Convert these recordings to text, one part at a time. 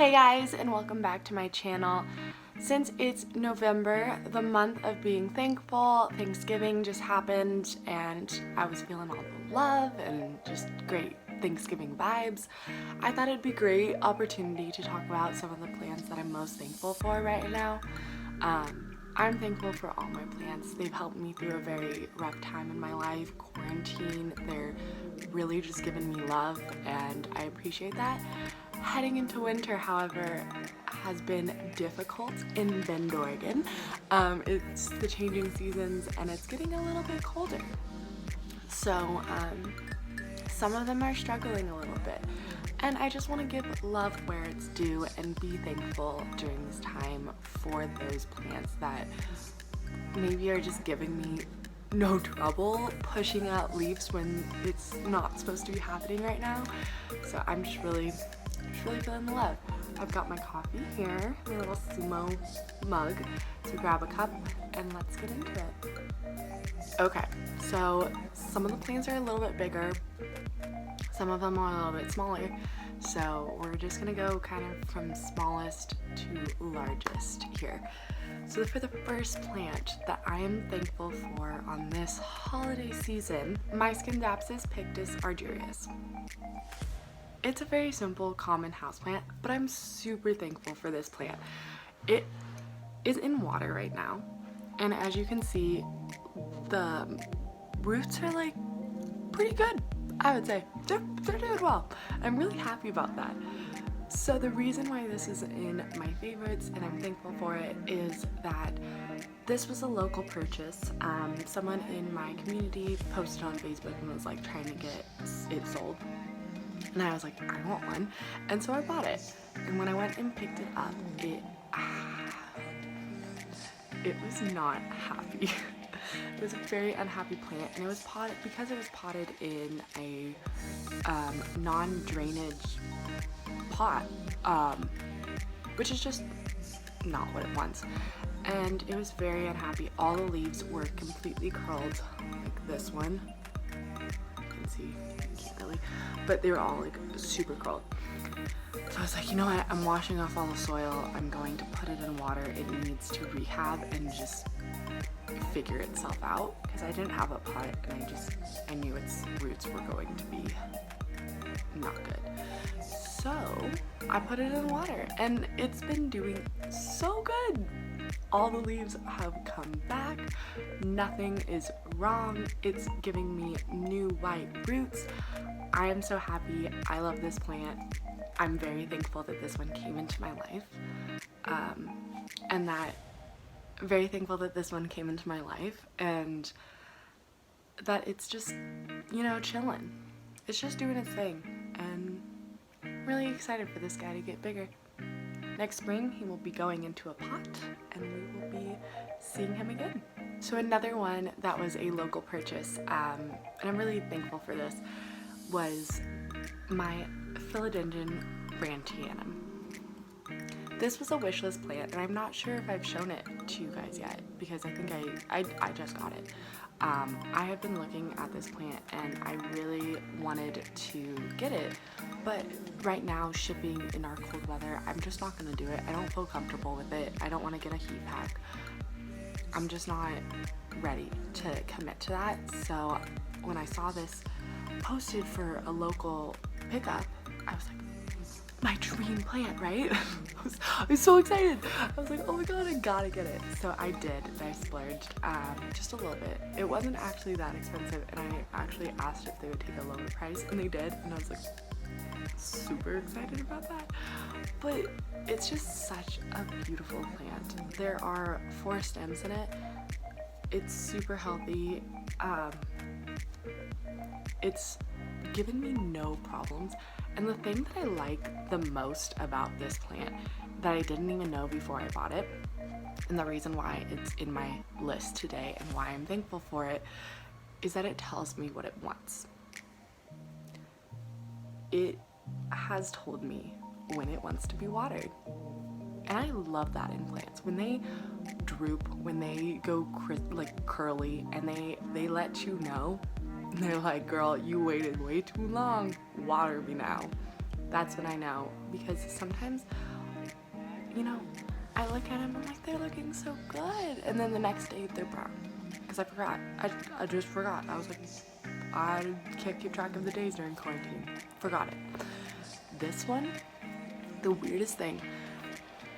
Hey guys, and welcome back to my channel. Since it's November, the month of being thankful, Thanksgiving just happened and I was feeling all the love and just great Thanksgiving vibes. I thought it'd be a great opportunity to talk about some of the plants that I'm most thankful for right now. I'm thankful for all my plants. They've helped me through a very rough time in my life, quarantine. They're really just giving me love and I appreciate that. Heading into winter, however, has been difficult in Bend, Oregon. It's the changing seasons and it's getting a little bit colder. So some of them are struggling a little bit. And I just want to give love where it's due and be thankful during this time for those plants that maybe are just giving me no trouble pushing out leaves when it's not supposed to be happening right now. So I'm just really feeling the love. I've got my coffee here, my little sumo mug, so grab a cup and let's get into it. Okay, so some of the plants are a little bit bigger, some of them are a little bit smaller, so we're just gonna go kind of from smallest to largest here. So for the first plant that I am thankful for on this holiday season, my Cactus Pictus are Julius. It's a very simple, common houseplant, but I'm super thankful for this plant. It is in water right now, and as you can see, the roots are like pretty good, I would say. They're doing well. I'm really happy about that. So the reason why this is in my favorites and I'm thankful for it is that this was a local purchase. Someone in my community posted on Facebook and was like trying to get it sold. And I was like, I want one. And so I bought it. And when I went and picked it up, it was not happy. It was a very unhappy plant, and it was potted because it was potted in a non-drainage pot, which is just not what it wants. And it was very unhappy. All the leaves were completely curled, like this one. You can see, you can't really, but they were all like super curled. So I was like, you know what, I'm washing off all the soil, I'm going to put it in water, it needs to rehab and just figure itself out, because I didn't have a pot and I knew its roots were going to be not good. So I put it in water and it's been doing so good. All the leaves have come back, nothing is wrong, it's giving me new white roots. I am so happy. I love this plant. I'm very thankful that this one came into my life, and that it's just, you know, chilling. It's just doing its thing, and I'm really excited for this guy to get bigger. Next spring, he will be going into a pot, and we will be seeing him again. So another one that was a local purchase, and I'm really thankful for this, was my Philodendron tiana. This was a wish list plant, and I'm not sure if I've shown it to you guys yet, because I think I just got it. I have been looking at this plant and I really wanted to get it, but right now, shipping in our cold weather, I'm just not going to do it. I don't feel comfortable with it. I don't want to get a heat pack. I'm just not ready to commit to that. So when I saw this posted for a local pickup, I was like, my dream plant, right? I was so excited. I was like, oh my god, I gotta get it. So I did, and I splurged just a little bit. It wasn't actually that expensive, and I actually asked if they would take a lower price, and they did, and I was like super excited about that. But it's just such a beautiful plant. There are 4 stems in it. It's super healthy. It's given me no problems. And the thing that I like the most about this plant that I didn't even know before I bought it, and the reason why it's in my list today and why I'm thankful for it, is that it tells me what it wants. It has told me when it wants to be watered. And I love that in plants. When they droop, when they go like curly, and they let you know, they're like, girl, you waited way too long, water me now. That's when I know, because sometimes you know, I look at them, I'm like, they're looking so good. And then the next day they're brown. Because I forgot. I just forgot. I was like, I can't keep track of the days during quarantine. Forgot it. This one, the weirdest thing,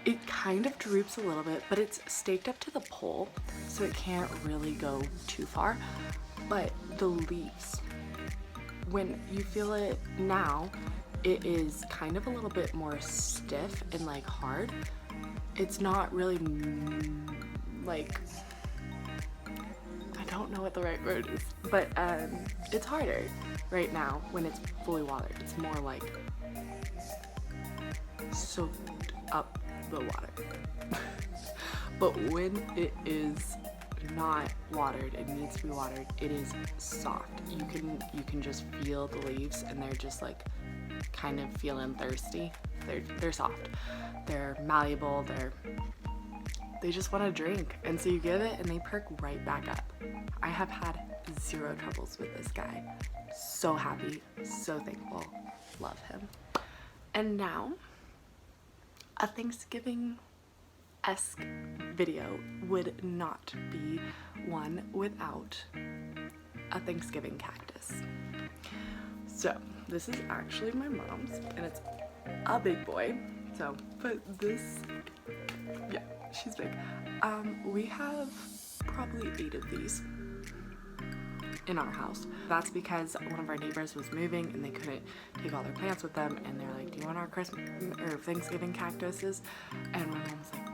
it kind of droops a little bit, but it's staked up to the pole, so it can't really go too far. But the leaves, when you feel it now, it is kind of a little bit more stiff and like hard. It's not really like, I don't know what the right word is, but it's harder right now when it's fully watered. It's more like soaked up the water. But when it is not watered, it needs to be watered, it is soft. You can just feel the leaves, and they're just like kind of feeling thirsty. They're soft, they're malleable, they just want to drink. And so you give it and they perk right back up. I have had zero troubles with this guy. So happy, so thankful, love him. And now a Thanksgiving-esque video would not be one without a Thanksgiving cactus. So this is actually my mom's, and it's a big boy. So, but this, yeah, she's big. We have probably 8 of these in our house. That's because one of our neighbors was moving and they couldn't take all their plants with them, and they're like, do you want our Christmas or Thanksgiving cactuses? And my mom was like,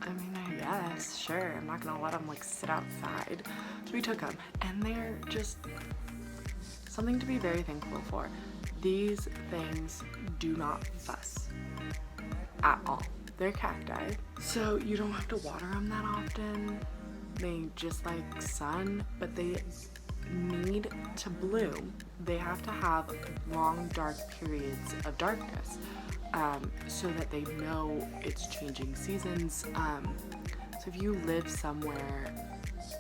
I mean, I guess, sure. I'm not gonna let them like sit outside. So we took them, and they're just something to be very thankful for. These things do not fuss at all. They're cacti, so you don't have to water them that often. They just like sun, but they need to bloom. They have to have long dark periods of darkness, so that they know it's changing seasons. So if you live somewhere,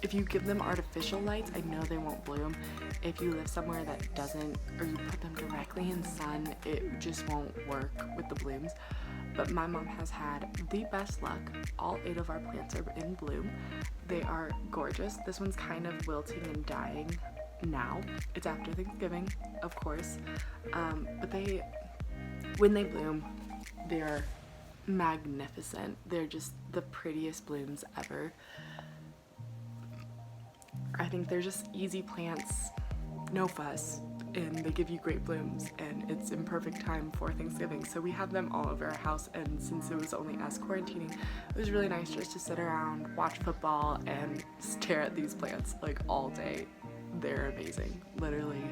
if you give them artificial lights, I know they won't bloom. If you live somewhere that doesn't, or you put them directly in sun, it just won't work with the blooms. But my mom has had the best luck. All 8 of our plants are in bloom. They are gorgeous. This one's kind of wilting and dying now. It's after Thanksgiving, of course. But when they bloom, they are magnificent. They're just the prettiest blooms ever. I think they're just easy plants, no fuss, and they give you great blooms, and it's in perfect time for Thanksgiving. So we have them all over our house, and since it was only us quarantining, it was really nice just to sit around, watch football, and stare at these plants like all day. They're amazing, literally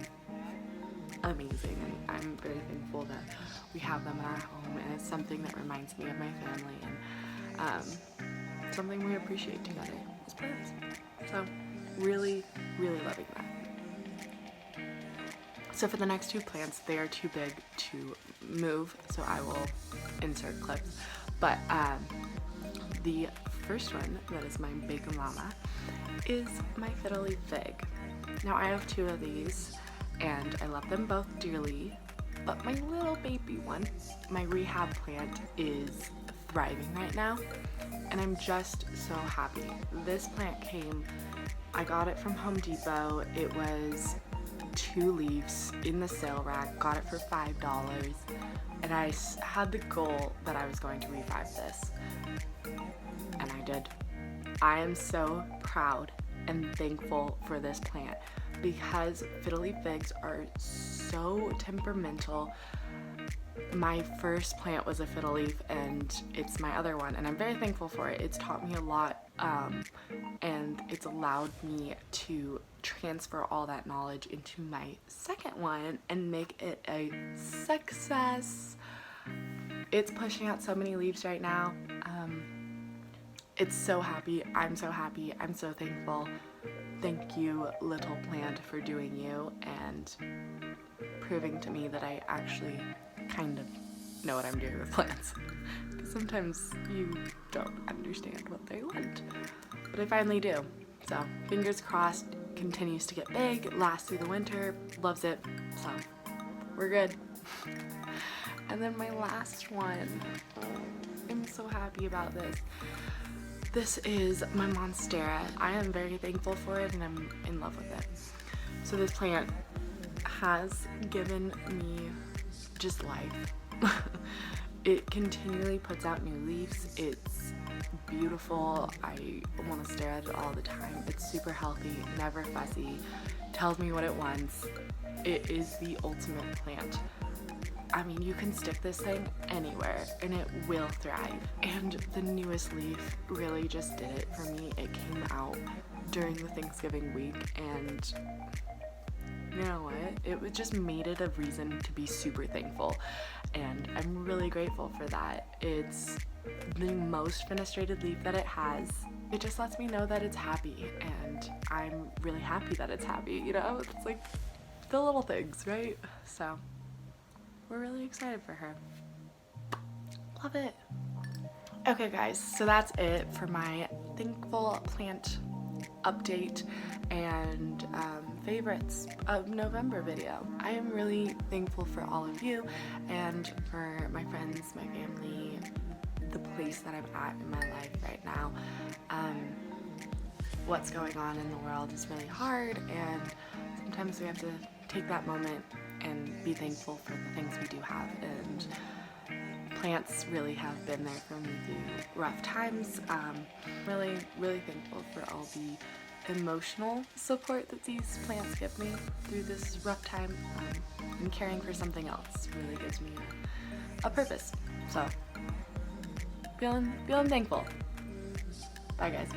amazing, and I'm very thankful that we have them in our home, and it's something that reminds me of my family, and something we appreciate together as plants. So really, really loving that. So for the next 2 plants, they are too big to move, so I will insert clips. But the first one, that is my bacon llama, is my fiddly fig. Now I have 2 of these, and I love them both dearly, but my little baby one, my rehab plant, is thriving right now, and I'm just so happy. This plant came, I got it from Home Depot. It was 2 leaves in the sale rack, got it for $5, and I had the goal that I was going to revive this, and I did. I am so proud and thankful for this plant because fiddly figs are so temperamental. My first plant was a fiddle leaf, and it's my other one, and I'm very thankful for it. It's taught me a lot, and it's allowed me to transfer all that knowledge into my second one and make it a success. It's pushing out so many leaves right now. It's so happy. I'm so happy. I'm so thankful. Thank you, little plant, for doing you and proving to me that I actually kind of know what I'm doing with plants. Because sometimes you don't understand what they want. But I finally do. So fingers crossed, continues to get big, lasts through the winter, loves it. So we're good. And then my last one, I'm so so happy about this. This is my Monstera. I am very thankful for it and I'm in love with it. So this plant has given me just life. It continually puts out new leaves. It's beautiful. I want to stare at it all the time. It's super healthy, never fussy, tells me what it wants. It is the ultimate plant. I mean, you can stick this thing anywhere and it will thrive. And the newest leaf really just did it for me. It came out during the Thanksgiving week and you know what? It just made it a reason to be super thankful, and I'm really grateful for that. It's the most fenestrated leaf that it has. It just lets me know that it's happy, and I'm really happy that it's happy, you know? It's like the little things, right? So we're really excited for her. Love it. Okay guys, so that's it for my thankful plant update and favorites of November video. I am really thankful for all of you and for my friends, my family, the place that I'm at in my life right now. What's going on in the world is really hard, and sometimes we have to take that moment and be thankful for the things we do have, and plants really have been there for me through rough times. Really thankful for all the emotional support that these plants give me through this rough time, and caring for something else really gives me a purpose. So feeling thankful. Bye guys.